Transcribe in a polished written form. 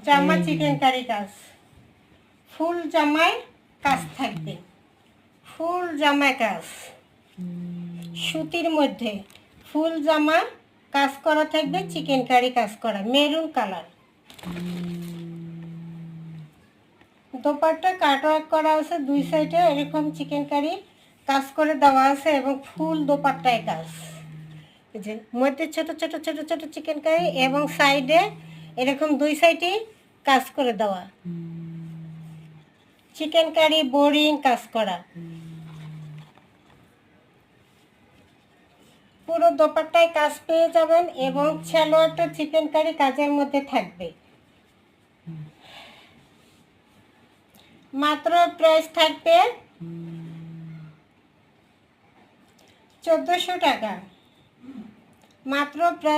জামা chicken curry কাজ, ফুল জামায় কাজ থাকবে, ফুল জামায় কাজ, সুতির মধ্যে ফুল জামা কাজ করা থাকবে, চিকেন কারি কাজ করা, মেরুন কালার। দোপাট্টা কাটওয়ার্ক করা আছে, দুই সাইডে এরকম চিকেন কারি কাজ করে দেওয়া আছে এবং ফুল দোপাট্টায় কাজ। এই যে মধ্যে ছোট ছোট ছোট ছোট চিকেন কারি এবং সাইডে এরকম দুই সাইডে কাজ করে দেওয়া, চিকেন কারি বোরিং কাজ করা। পুরো দোপাট্টায় কাজ পেয়ে যাবেন এবং সালোয়ারটা চিকেন কারি কাজের মধ্যে থাকবে। মাত্র প্রাইস থাকবে 1400 টাকা, মাত্র প্রাইস।